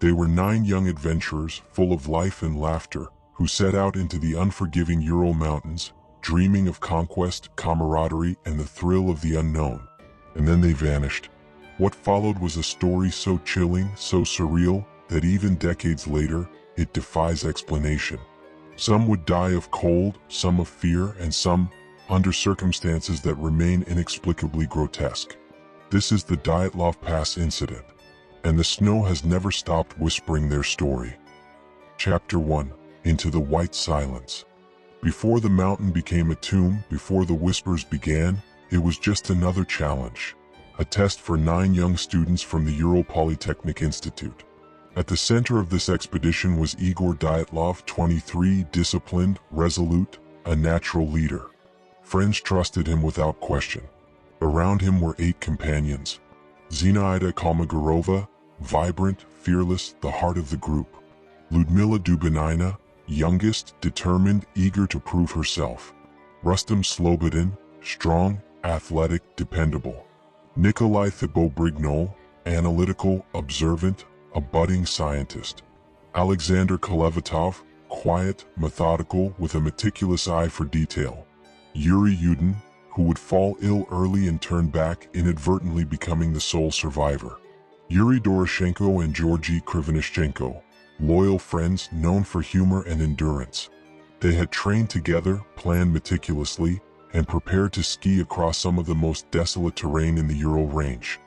They were 9 young adventurers, full of life and laughter, who set out into the unforgiving Ural Mountains, dreaming of conquest, camaraderie, and the thrill of the unknown. And then they vanished. What followed was a story so chilling, so surreal, that even decades later, it defies explanation. Some would die of cold, some of fear, and some under circumstances that remain inexplicably grotesque. This is the Dyatlov Pass incident, and the snow has never stopped whispering their story. Chapter 1. Into the White Silence. Before the mountain became a tomb, before the whispers began, it was just another challenge. A test for 9 young students from the Ural Polytechnic Institute. At the center of this expedition was Igor Dyatlov, 23, disciplined, resolute, a natural leader. Friends trusted him without question. Around him were 8 companions. Zinaida Kolmogorova, vibrant, fearless, the heart of the group. Ludmila Dubinina, youngest, determined, eager to prove herself. Rustam Slobodin, strong, athletic, dependable. Nikolai Thibault-Brignol, analytical, observant, a budding scientist. Alexander Kolevatov, quiet, methodical, with a meticulous eye for detail. Yuri Yudin, who would fall ill early and turn back, inadvertently becoming the sole survivor. Yuri Doroshenko and Georgy Krivonishenko, loyal friends known for humor and endurance. They had trained together, planned meticulously, and prepared to ski across some of the most desolate terrain in the Ural Range.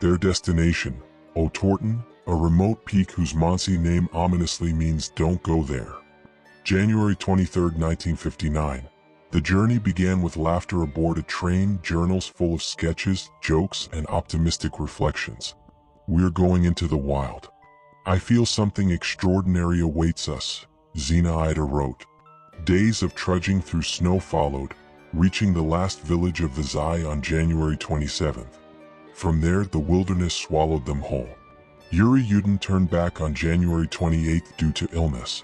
Their destination, Otorten, a remote peak whose Mansi name ominously means "don't go there." January 23, 1959. The journey began with laughter aboard a train, journals full of sketches, jokes, and optimistic reflections. "We're going into the wild. I feel something extraordinary awaits us," Zinaida wrote. Days of trudging through snow followed, reaching the last village of Vizhai on January 27th. From there, the wilderness swallowed them whole. Yuri Yudin turned back on January 28th due to illness.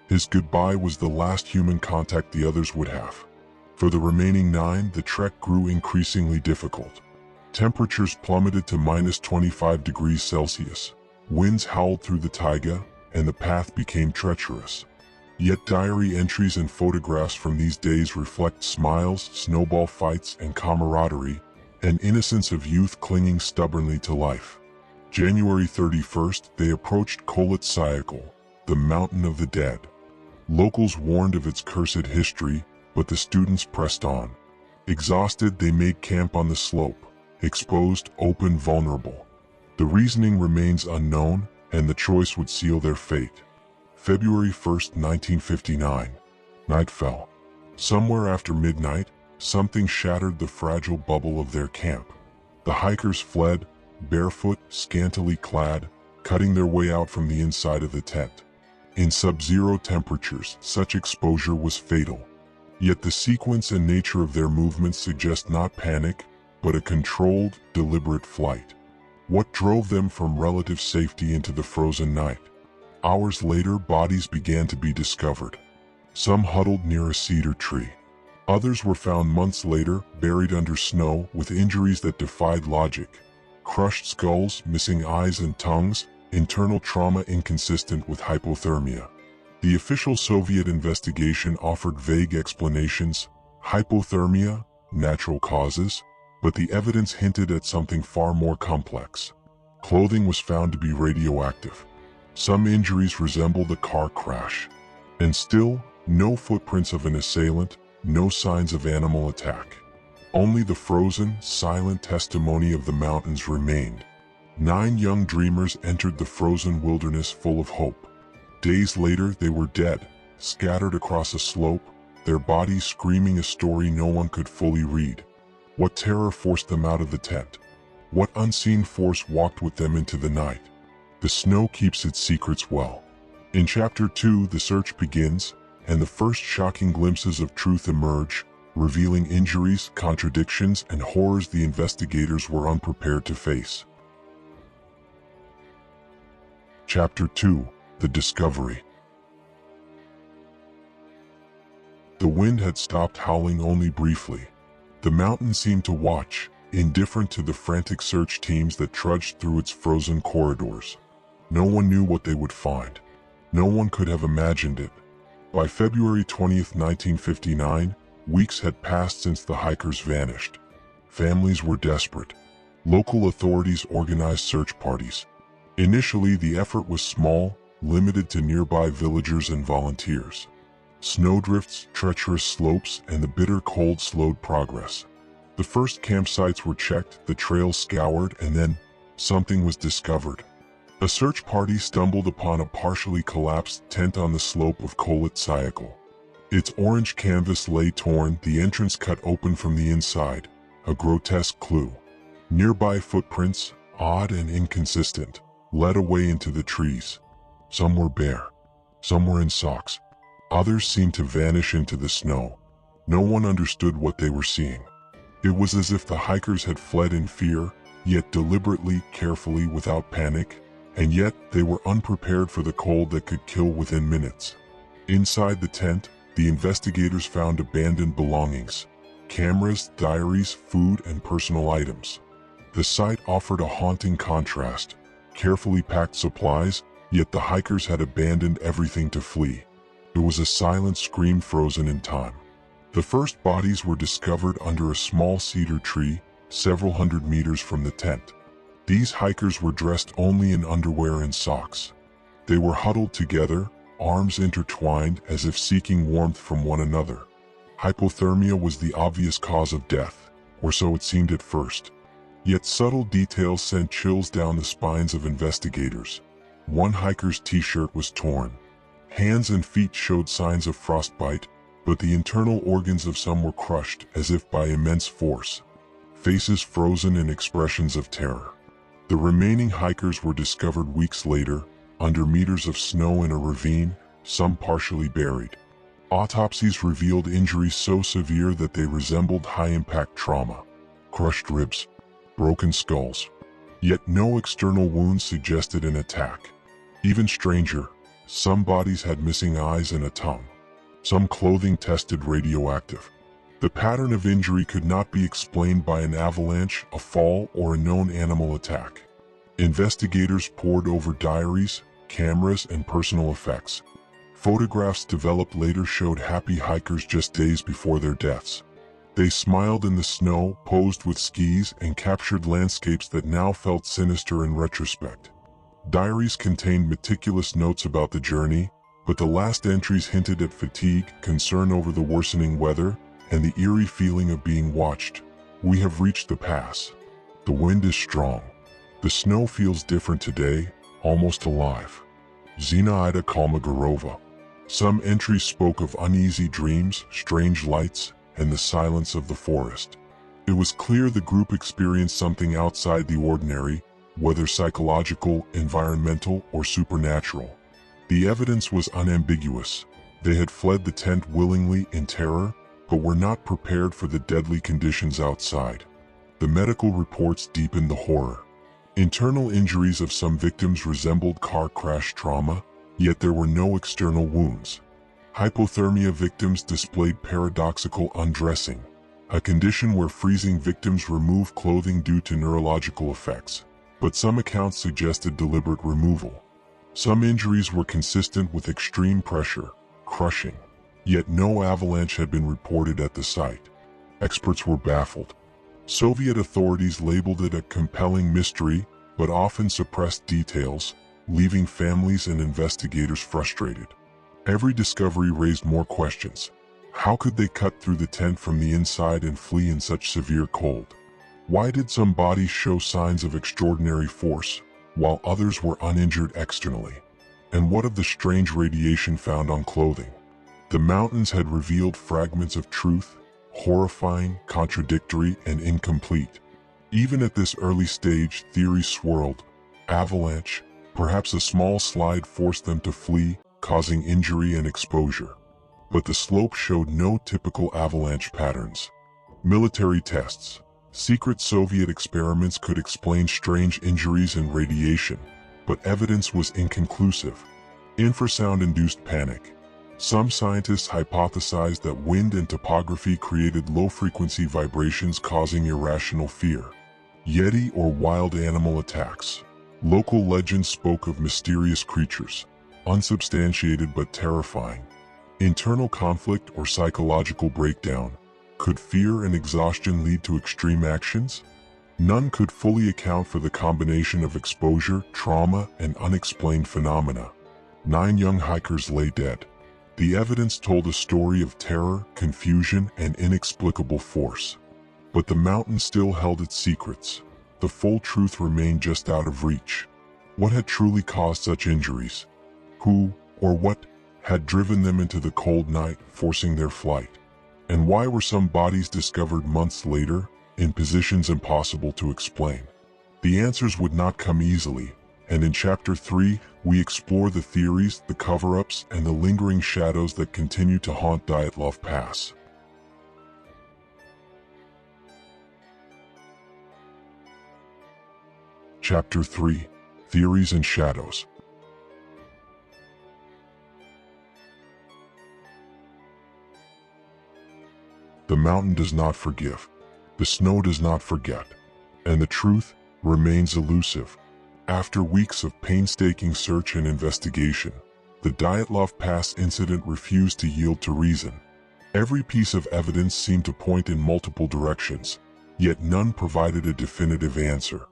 His goodbye was the last human contact the others would have. For the remaining 9, the trek grew increasingly difficult. Temperatures plummeted to -25 degrees Celsius. Winds howled through the taiga, and the path became treacherous. Yet diary entries and photographs from these days reflect smiles, snowball fights, and camaraderie, an innocence of youth clinging stubbornly to life. January 31st, they approached Kholat Syakhl, the Mountain of the Dead. Locals warned of its cursed history, but the students pressed on. Exhausted, they made camp on the slope, exposed, open, vulnerable. The reasoning remains unknown, and the choice would seal their fate. February 1st, 1959. Night fell. Somewhere after midnight, something shattered the fragile bubble of their camp. The hikers fled, barefoot, scantily clad, cutting their way out from the inside of the tent. In sub-zero temperatures, such exposure was fatal. Yet the sequence and nature of their movements suggest not panic, but a controlled, deliberate flight. What drove them from relative safety into the frozen night? Hours later, bodies began to be discovered. Some huddled near a cedar tree. Others were found months later, buried under snow, with injuries that defied logic. Crushed skulls, missing eyes and tongues, internal trauma inconsistent with hypothermia. The official Soviet investigation offered vague explanations: hypothermia, natural causes, but the evidence hinted at something far more complex. Clothing was found to be radioactive. Some injuries resembled a car crash. And still, no footprints of an assailant, no signs of animal attack. Only the frozen, silent testimony of the mountains remained. 9 young dreamers entered the frozen wilderness full of hope. Days later, they were dead, scattered across a slope, their bodies screaming a story no one could fully read. What terror forced them out of the tent? What unseen force walked with them into the night? The snow keeps its secrets well. In Chapter 2, the search begins, and the first shocking glimpses of truth emerge, revealing injuries, contradictions, and horrors the investigators were unprepared to face. Chapter 2. The Discovery. The wind had stopped howling only briefly. The mountain seemed to watch, indifferent to the frantic search teams that trudged through its frozen corridors. No one knew what they would find. No one could have imagined it. By February 20th, 1959, weeks had passed since the hikers vanished. Families were desperate. Local authorities organized search parties. Initially, the effort was small, limited to nearby villagers and volunteers. Snowdrifts, treacherous slopes, and the bitter cold slowed progress. The first campsites were checked, the trails scoured, and then something was discovered. A search party stumbled upon a partially collapsed tent on the slope of Kholat Syakhl. Its orange canvas lay torn, the entrance cut open from the inside, a grotesque clue. Nearby footprints, odd and inconsistent, led away into the trees. Some were bare. Some were in socks. Others seemed to vanish into the snow. No one understood what they were seeing. It was as if the hikers had fled in fear, yet deliberately, carefully, without panic, and yet they were unprepared for the cold that could kill within minutes. Inside the tent, the investigators found abandoned belongings: cameras, diaries, food, and personal items. The site offered a haunting contrast: carefully packed supplies, yet the hikers had abandoned everything to flee. It was a silent scream frozen in time. The first bodies were discovered under a small cedar tree, several hundred meters from the tent. These hikers were dressed only in underwear and socks. They were huddled together, arms intertwined as if seeking warmth from one another. Hypothermia was the obvious cause of death, or so it seemed at first. Yet subtle details sent chills down the spines of investigators. One hiker's t-shirt was torn. Hands and feet showed signs of frostbite, but the internal organs of some were crushed as if by immense force. Faces frozen in expressions of terror. The remaining hikers were discovered weeks later, under meters of snow in a ravine, some partially buried. Autopsies revealed injuries so severe that they resembled high-impact trauma. Crushed ribs, broken skulls. Yet no external wounds suggested an attack. Even stranger, some bodies had missing eyes and a tongue. Some clothing tested radioactive. The pattern of injury could not be explained by an avalanche, a fall, or a known animal attack. Investigators pored over diaries, cameras, and personal effects. Photographs developed later showed happy hikers just days before their deaths. They smiled in the snow, posed with skis, and captured landscapes that now felt sinister in retrospect. Diaries contained meticulous notes about the journey, but the last entries hinted at fatigue, concern over the worsening weather, and the eerie feeling of being watched. We have reached the pass. The wind is strong. The snow feels different today, almost alive. Zinaida Kalmogorova. Some entries spoke of uneasy dreams, strange lights, and the silence of the forest. It was clear the group experienced something outside the ordinary, whether psychological, environmental, or supernatural. The evidence was unambiguous. They had fled the tent willingly in terror, but were not prepared for the deadly conditions outside. The medical reports deepened the horror. Internal injuries of some victims resembled car crash trauma, yet there were no external wounds. Hypothermia victims displayed paradoxical undressing, a condition where freezing victims remove clothing due to neurological effects, but some accounts suggested deliberate removal. Some injuries were consistent with extreme pressure, crushing, yet no avalanche had been reported at the site. Experts were baffled. Soviet authorities labeled it a compelling mystery, but often suppressed details, leaving families and investigators frustrated. Every discovery raised more questions. How could they cut through the tent from the inside and flee in such severe cold? Why did some bodies show signs of extraordinary force, while others were uninjured externally? And what of the strange radiation found on clothing? The mountains had revealed fragments of truth, horrifying, contradictory, and incomplete. Even at this early stage, theories swirled. Avalanche, perhaps a small slide forced them to flee, causing injury and exposure. But the slope showed no typical avalanche patterns. Military tests. Secret Soviet experiments could explain strange injuries and radiation, but evidence was inconclusive. Infrasound-induced panic. Some scientists hypothesized that wind and topography created low-frequency vibrations causing irrational fear. Yeti or wild animal attacks. Local legends spoke of mysterious creatures, unsubstantiated but terrifying. Internal conflict or psychological breakdown. Could fear and exhaustion lead to extreme actions? None could fully account for the combination of exposure, trauma, and unexplained phenomena. 9 young hikers lay dead. The evidence told a story of terror, confusion, and inexplicable force. But the mountain still held its secrets. The full truth remained just out of reach. What had truly caused such injuries? Who, or what, had driven them into the cold night, forcing their flight? And why were some bodies discovered months later, in positions impossible to explain? The answers would not come easily, and in Chapter 3, we explore the theories, the cover-ups, and the lingering shadows that continue to haunt Dyatlov Pass. Chapter 3: Theories and Shadows. The mountain does not forgive. The snow does not forget. And the truth remains elusive. After weeks of painstaking search and investigation, the Dyatlov Pass incident refused to yield to reason. Every piece of evidence seemed to point in multiple directions, yet none provided a definitive answer.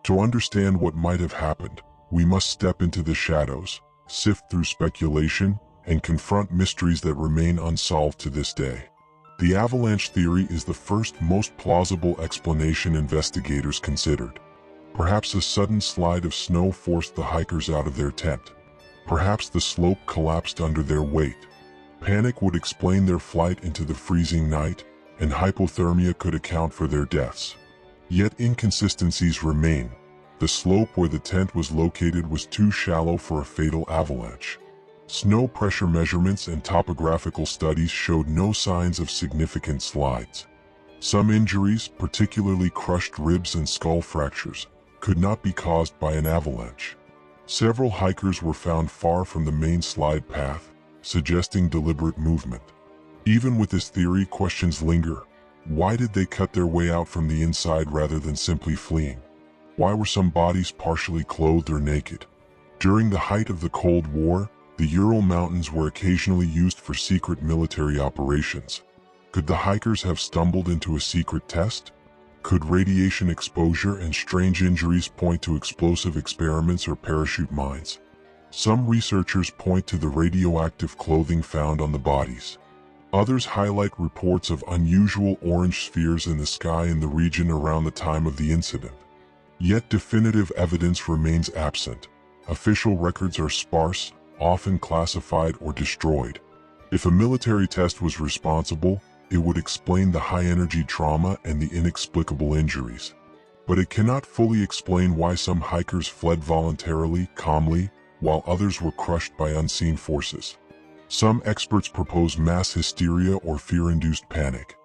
To understand what might have happened, we must step into the shadows, sift through speculation, and confront mysteries that remain unsolved to this day. The avalanche theory is the first most plausible explanation investigators considered. Perhaps a sudden slide of snow forced the hikers out of their tent. Perhaps the slope collapsed under their weight. Panic would explain their flight into the freezing night, and hypothermia could account for their deaths. Yet inconsistencies remain. The slope where the tent was located was too shallow for a fatal avalanche. Snow pressure measurements and topographical studies showed no signs of significant slides. Some injuries, particularly crushed ribs and skull fractures, could not be caused by an avalanche. Several hikers were found far from the main slide path, suggesting deliberate movement. Even with this theory, questions linger. Why did they cut their way out from the inside rather than simply fleeing? Why were some bodies partially clothed or naked? During the height of the Cold War, the Ural Mountains were occasionally used for secret military operations. Could the hikers have stumbled into a secret test? Could radiation exposure and strange injuries point to explosive experiments or parachute mines? Some researchers point to the radioactive clothing found on the bodies. Others highlight reports of unusual orange spheres in the sky in the region around the time of the incident. Yet definitive evidence remains absent. Official records are sparse, often classified or destroyed. If a military test was responsible, it would explain the high-energy trauma and the inexplicable injuries. But it cannot fully explain why some hikers fled voluntarily, calmly, while others were crushed by unseen forces. Some experts propose mass hysteria or fear-induced panic.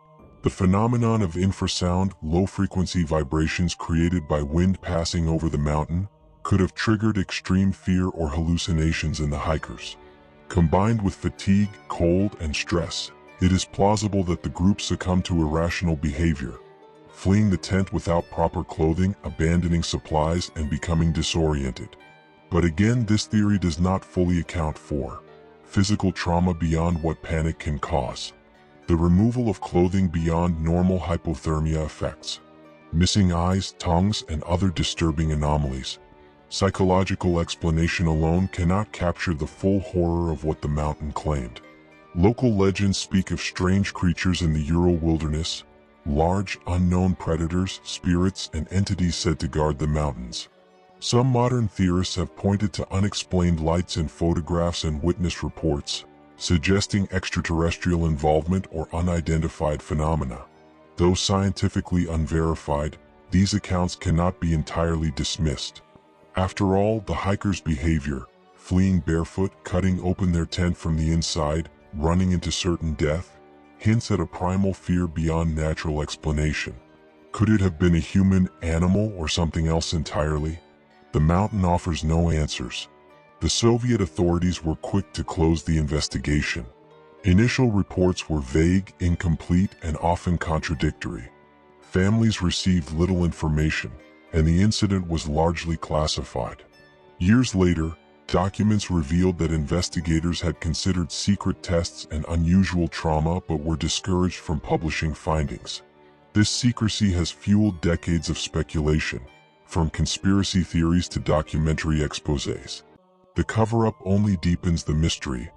The phenomenon of infrasound, low-frequency vibrations created by wind passing over the mountain, could have triggered extreme fear or hallucinations in the hikers. Combined with fatigue, cold, and stress, it is plausible that the group succumbed to irrational behavior, fleeing the tent without proper clothing, abandoning supplies, and becoming disoriented. But again, this theory does not fully account for physical trauma beyond what panic can cause, the removal of clothing beyond normal hypothermia effects, missing eyes, tongues, and other disturbing anomalies. Psychological explanation alone cannot capture the full horror of what the mountain claimed. Local legends speak of strange creatures in the Ural wilderness, large, unknown predators, spirits, and entities said to guard the mountains. Some modern theorists have pointed to unexplained lights in photographs and witness reports, suggesting extraterrestrial involvement or unidentified phenomena. Though scientifically unverified, these accounts cannot be entirely dismissed. After all, the hikers' behavior, fleeing barefoot, cutting open their tent from the inside, running into certain death, hints at a primal fear beyond natural explanation. Could it have been a human, animal, or something else entirely? The mountain offers no answers. The Soviet authorities were quick to close the investigation. Initial reports were vague, incomplete, and often contradictory. Families received little information, and the incident was largely classified. Years later, documents revealed that investigators had considered secret tests and unusual trauma but were discouraged from publishing findings. This secrecy has fueled decades of speculation, from conspiracy theories to documentary exposés. The cover-up only deepens the mystery.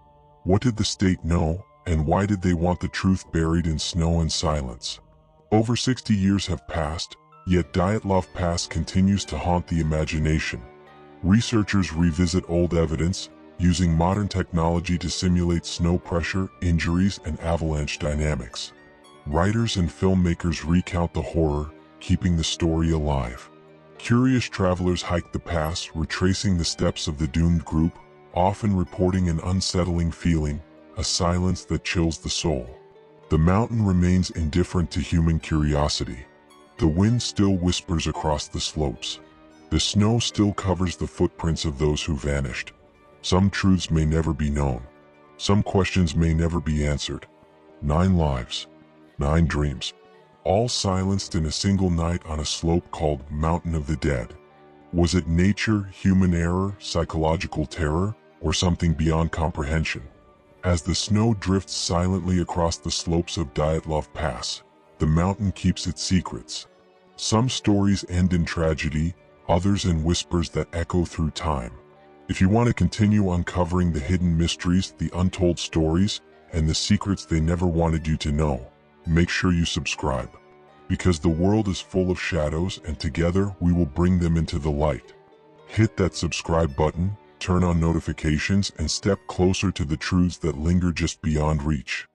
What did the state know, and why did they want the truth buried in snow and silence? Over 60 years have passed, yet Dyatlov Pass continues to haunt the imagination. Researchers revisit old evidence, using modern technology to simulate snow pressure, injuries, and avalanche dynamics. Writers and filmmakers recount the horror, keeping the story alive. Curious travelers hike the pass, retracing the steps of the doomed group, often reporting an unsettling feeling, a silence that chills the soul. The mountain remains indifferent to human curiosity. The wind still whispers across the slopes. The snow still covers the footprints of those who vanished. Some truths may never be known. Some questions may never be answered. 9 lives, 9 dreams, all silenced in a single night on a slope called Mountain of the Dead. Was it nature, human error, psychological terror, or something beyond comprehension? As the snow drifts silently across the slopes of Dyatlov Pass, the mountain keeps its secrets. Some stories end in tragedy, others in whispers that echo through time. If you want to continue uncovering the hidden mysteries, the untold stories, and the secrets they never wanted you to know, make sure you subscribe. Because the world is full of shadows, and together we will bring them into the light. Hit that subscribe button, turn on notifications, and step closer to the truths that linger just beyond reach.